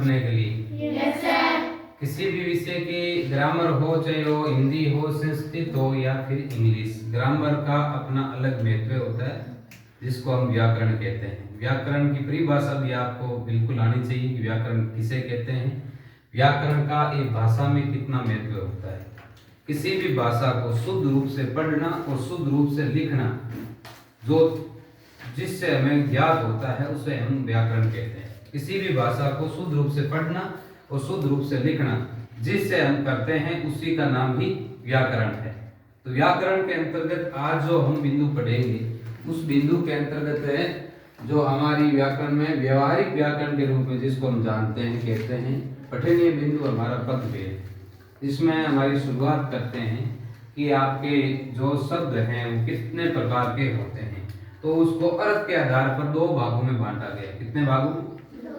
पढ़ने के लिए? Yes sir. किसी भी विषय की ग्रामर हो, चाहे वो हिंदी हो, संस्कृत हो या फिर इंग्लिश, ग्रामर का अपना अलग महत्व होता है जिसको हम व्याकरण कहते हैं। व्याकरण की परिभाषा भी आपको बिल्कुल आनी चाहिए कि व्याकरण किसे कहते हैं, व्याकरण का एक भाषा में कितना महत्व होता है। किसी भी भाषा को शुद्ध रूप से पढ़ना और शुद्ध रूप से लिखना, जो जिससे हमें ज्ञात होता है उसे हम व्याकरण कहते हैं। किसी भी भाषा को शुद्ध रूप से पढ़ना और शुद्ध रूप से लिखना जिससे हम करते हैं उसी का नाम ही व्याकरण है। तो व्याकरण के अंतर्गत आज जो हम बिंदु पढ़ेंगे उस बिंदु के अंतर्गत है जो हमारी व्याकरण में व्यवहारिक व्याकरण के रूप में जिसको हम जानते हैं कहते हैं पठनीय बिंदु हमारा पदभेद। इसमें हमारी शुरुआत करते हैं कि आपके जो शब्द हैं वो कितने प्रकार के होते हैं। तो उसको अर्थ के आधार पर दो भागों में बांटा गया। कितने भागों?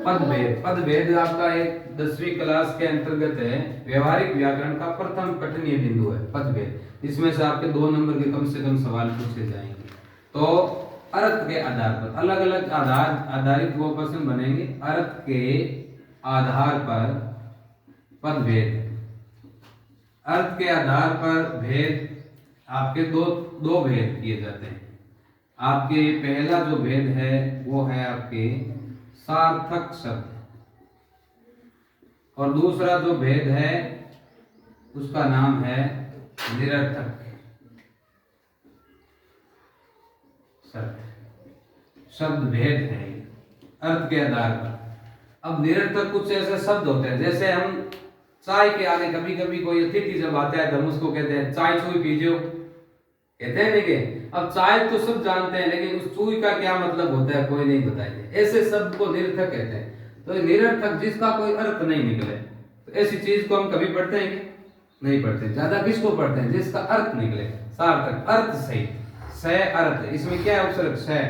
पदभेद। पदभेद आपका एक 10वीं क्लास के अंतर्गत है, व्यवहारिक व्याकरण का प्रथम पठनीय बिंदु है पदभेद। इसमें से आपके 2 नंबर के कम से कम सवाल पूछे जाएंगे। तो अर्थ के आधार पर अलग अलग आधारित वो प्रश्न बनेंगे। अर्थ के आधार पर पदभेद, अर्थ के आधार पर भेद, आपके दो भेद किए जाते हैं। आपके पहला जो भेद है वो है आपके सार्थक शब्द, और दूसरा जो भेद है उसका नाम है निरर्थक शब्द भेद है अर्थ के आधार पर। अब निरर्थक कुछ ऐसे शब्द होते हैं, जैसे हम चाय के आगे कभी कभी कोई अतिथि जब आता है तो हम उसको कहते हैं चाय चूई पीजियो, कहते हैं नहीं? अब चाय तो सब जानते हैं लेकिन उस चूई का क्या मतलब होता है कोई नहीं बताएगा। ऐसे शब्द को निरर्थक कहते हैं। तो निरर्थक जिसका कोई अर्थ नहीं निकले, तो ऐसी चीज को हम कभी पढ़ते हैं? नहीं पढ़ते। ज्यादा किसको पढ़ते हैं? जिसका अर्थ निकले। सार्थक, अर्थ सही, स अर्थ, इसमें क्या है उपसर्ग स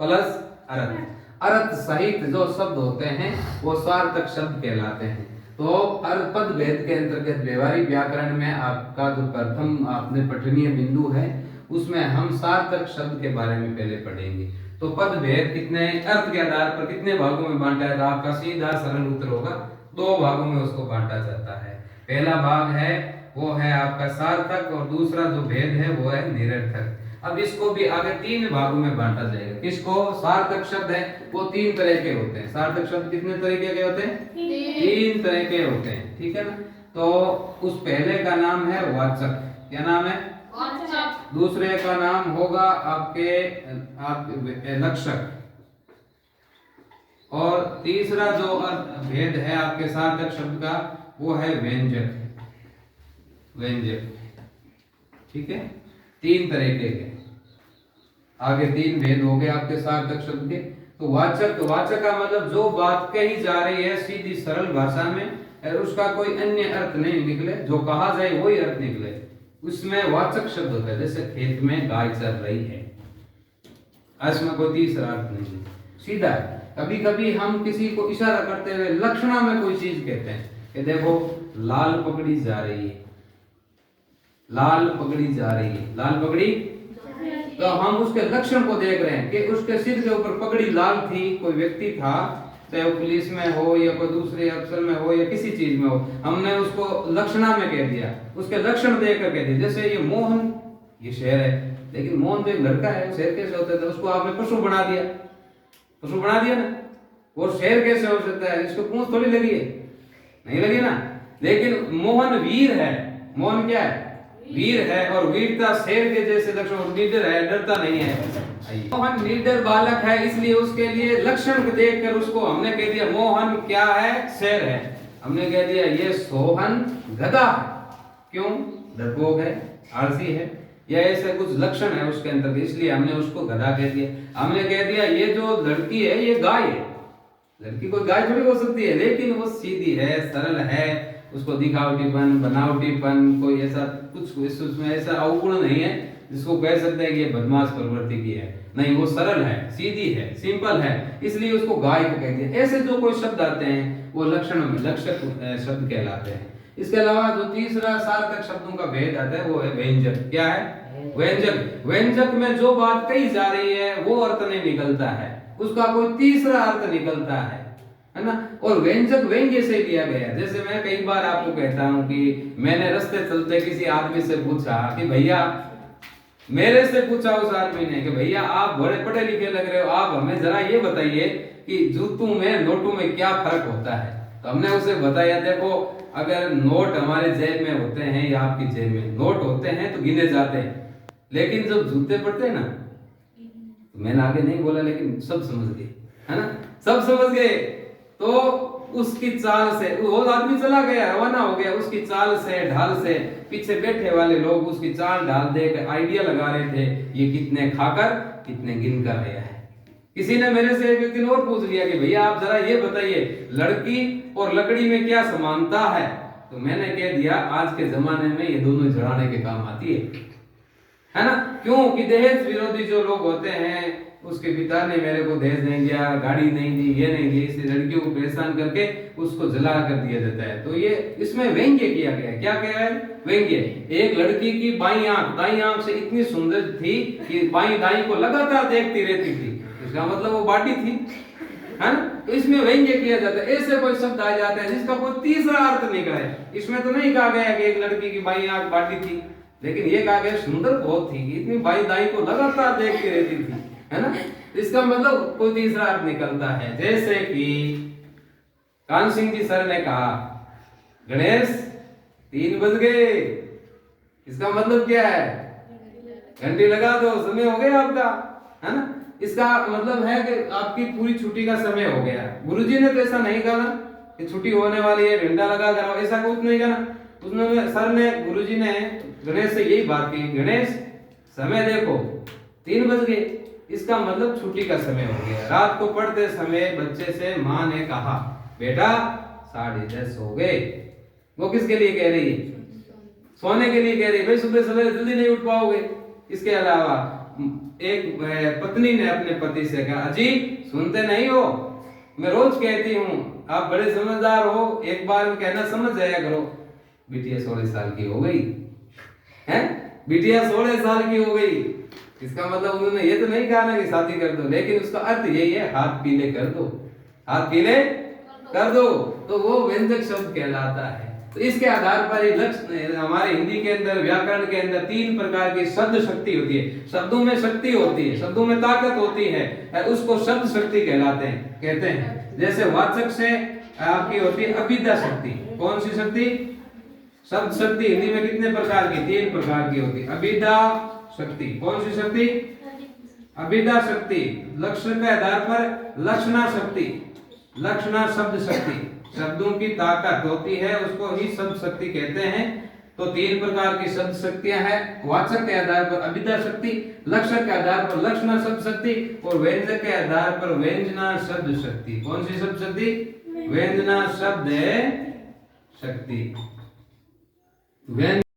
प्लस अर्थ। अर्थ सहित जो शब्द होते हैं वो सार्थक शब्द कहलाते हैं। तो अर्थ पद भेद के अंतर्गत व्यवहारिक व्याकरण में आपका जो प्रथम आपने पठनीय बिंदु है उसमें हम सार्थक शब्द के बारे में पहले पढ़ेंगे। तो पद भेद कितने अर्थ के आधार पर कितने भागों में बांटा है? आपका सीधा सरल उत्तर होगा 2 भागों में उसको बांटा जाता है। पहला भाग है वो है आपका सार्थक और दूसरा जो भेद है वो है निरर्थक। अब इसको भी आगे 3 भागों में बांटा जाएगा। किसको? सार्थक शब्द है वो 3 तरह के होते हैं। सार्थक शब्द कितने तरीके के होते हैं? 3 तरह के होते हैं, ठीक है ना? तो उस पहले का नाम है वाचक। क्या नाम है? वाचक। दूसरे का नाम होगा आपके लक्षक, और तीसरा जो भेद है आपके सार्थक शब्द का वो है व्यंजक। व्यंजक, ठीक है? 3 तरीके के आगे 3 भेद हो गए आपके सार्थक शब्द के। तो वाचक, वाचक का मतलब जो बात कही जा रही है सीधी सरल भाषा में और उसका कोई अन्य अर्थ नहीं निकले, जो कहा जाए वही अर्थ निकले, उसमें वाचक शब्द होता है। जैसे खेत में गाय चर रही है, इसमें कोई तीसरा अर्थ नहीं, सीधा है। कभी कभी हम किसी को इशारा करते हुए लक्षणा में कोई चीज कहते हैं कि देखो लाल पगड़ी जा रही है, लाल पगड़ी जा रही है, लाल पगड़ी। तो हम उसके लक्षण को देख रहे हैं कि उसके सिर के ऊपर पगड़ी लाल थी, कोई व्यक्ति था, चाहे वो पुलिस में हो या कोई दूसरे अफसर में हो या किसी चीज में हो, हमने उसको लक्षणा में कह दिया, उसके लक्षण देख कर कह दिया। जैसे ये मोहन, ये शेर है, लेकिन मोहन तो एक लड़का है, शेर कैसे होता है? उसको आपने पशु बना दिया, पशु बना दिया ना, वो शेर कैसे हो सकता है? इसको पूंछ थोड़ी लगी है, नहीं लगी ना। लेकिन मोहन वीर है, मोहन क्या है? वीर है, और वीरता शेर के जैसे लक्षण, निडर है, डरता नहीं है। मोहन निडर बालक है, इसलिए उसके लिए लक्षण देखकर उसको हमने कह दिया मोहन क्या है? शेर है। हमने कह दिया ये सोहन गधा है, क्यों? डरपोक है, आलसी है, या ऐसे कुछ लक्षण है उसके अंदर, इसलिए हमने उसको गधा कह दिया। हमने कह दिया ये जो लड़की है ये गाय है, लड़की कोई गाय थोड़ी हो सकती है, लेकिन वो सीधी है, सरल है, उसको दिखावटीपन, बनावटीपन, कोई ऐसा कुछ उसमें ऐसा अवगुण नहीं है जिसको कह सकते हैं कि ये बदमाश प्रवृत्ति की है। नहीं, वो सरल है, सीधी है, सिंपल है, इसलिए उसको गाय को कहते हैं। ऐसे जो कोई शब्द आते हैं वो लक्षण में लक्षक शब्द कहलाते हैं। इसके अलावा जो तीसरा सार्थक शब्दों का भेद आता है वो है व्यंजक। क्या है? व्यंजक। व्यंजक में जो बात कही जा रही है वो अर्थ नहीं निकलता है, उसका कोई तीसरा अर्थ निकलता है है ना। और व्यंजक व्यंग्य से लिया गया। जैसे मैं कई बार आपको कहता हूं कि मैंने रास्ते चलते किसी आदमी से पूछा कि भैया, मेरे से पूछा उस आदमी ने कि भैया आप बड़े पढ़े लिखे लग रहे हो, आप हमें जरा ये बताइए कि जूतों में नोटों में क्या फर्क होता है। तो हमने उसे बताया, देखो अगर नोट हमारे जेब में होते हैं या आपकी जेब में नोट होते हैं तो गिने जाते हैं, लेकिन जब जूते पड़ते हैं ना, तो मैंने आगे नहीं बोला लेकिन सब समझ गए, है ना, सब समझ गए। तो उसकी चाल से वो आदमी चला गया, रवाना हो गया, उसकी चाल से ढाल से पीछे बैठे वाले लोग उसकी चाल ढाल देकर आइडिया लगा रहे थे ये कितने खाकर कितने गिन कर आया है। किसी ने मेरे से एक दिन और पूछ लिया कि भैया आप जरा ये बताइए लड़की और लकड़ी में क्या समानता है। तो मैंने कह दिया आज के जमाने में ये दोनों जड़ाने के काम आती है ना। क्यों कि दहेज विरोधी जो लोग होते हैं, उसके पिता ने मेरे को दहेज नहीं दिया, गाड़ी नहीं दी, ये नहीं दी, इसलिए लड़कियों को परेशान करके उसको जला कर दिया जाता है। तो ये इसमें व्यंग्य किया गया। क्या किया है? व्यंग्य। एक लड़की की बाईं आंख दाईं आंख से इतनी सुंदर थी कि बाईं दाईं को लगातार देखती रहती थी, इसका मतलब वो बाटी थी, है ना। तो इसमें व्यंग्य किया जाता है। ऐसे कोई शब्द आ जाते हैं जिसका कोई तीसरा अर्थ निकला है। इसमें तो नहीं कहा गया कि एक लड़की की बाईं आंख बाटी थी, लेकिन ये कहा गया सुंदर बहुत थी, इतनी बाईं दाईं को लगातार देखती रहती थी, है ना। इसका मतलब कोई तीसरा अर्थ निकलता है। जैसे कि कान सिंह जी सर ने कहा गणेश 3 बज गए, इसका मतलब क्या है? घंटी लगा दो, समय हो गया आपका, है ना। इसका मतलब है कि आपकी पूरी छुट्टी का समय हो गया। गुरुजी ने तो ऐसा नहीं कहा कि छुट्टी होने वाली है घंटा लगा कर, ऐसा कुछ नहीं कहा। उसने सर ने गुरुजी ने गणेश से यही बात की, गणेश समय देखो 3 बज गए, इसका मतलब छुट्टी का समय हो गया। रात को पढ़ते समय बच्चे से माँ ने कहा बेटा 10:30 हो गए। वो किसके लिए कह रही है? सोने के लिए कह रही है। भाई सुबह सवेरे जल्दी नहीं उठ पाओगे। इसके अलावा एक पत्नी ने अपने पति से कहा अजी सुनते नहीं हो, मैं रोज कहती हूँ आप बड़े समझदार हो, एक बार कहना समझ जाया करो। बिटिया 16 साल की हो गई है, बिटिया 16 साल की हो गई। इसका मतलब उन्होंने ये तो नहीं कहा ना कि शादी कर दो, लेकिन उसका अर्थ यही है हाथ पीले कर दो, हाथ पीले कर दो। तो वो व्यंजक शब्द कहलाता है। तो इसके आधार पर ही लक्ष्य हमारे हिंदी के अंदर व्याकरण के अंदर 3 प्रकार की शब्द शक्ति होती है। शब्दों में शक्ति होती है, शब्दों में ताकत होती है, उसको शब्द शक्ति कहते हैं। जैसे वाचक से आपकी होती है अभिधा शक्ति। कौन सी शक्ति? शब्द शक्ति हिंदी में कितने प्रकार की? 3 प्रकार की होती है। अभिधा शक्ति। कौन सी शक्ति? अभिधा शक्ति। लक्षण के आधार पर लक्षणा शक्ति, लक्षणा शब्द शक्ति। शब्दों की ताकत होती है, उसको ही शब्द शक्ति कहते हैं। तो 3 प्रकार की शब्द शक्तियां हैं। वाचक के आधार पर अभिधा शक्ति, लक्षण के आधार पर लक्षणा शब्द शक्ति और व्यंजक के आधार पर व्यंजना शब्द शक्ति। कौन सी शब्द शक्ति? व्यंजना शब्द शक्ति।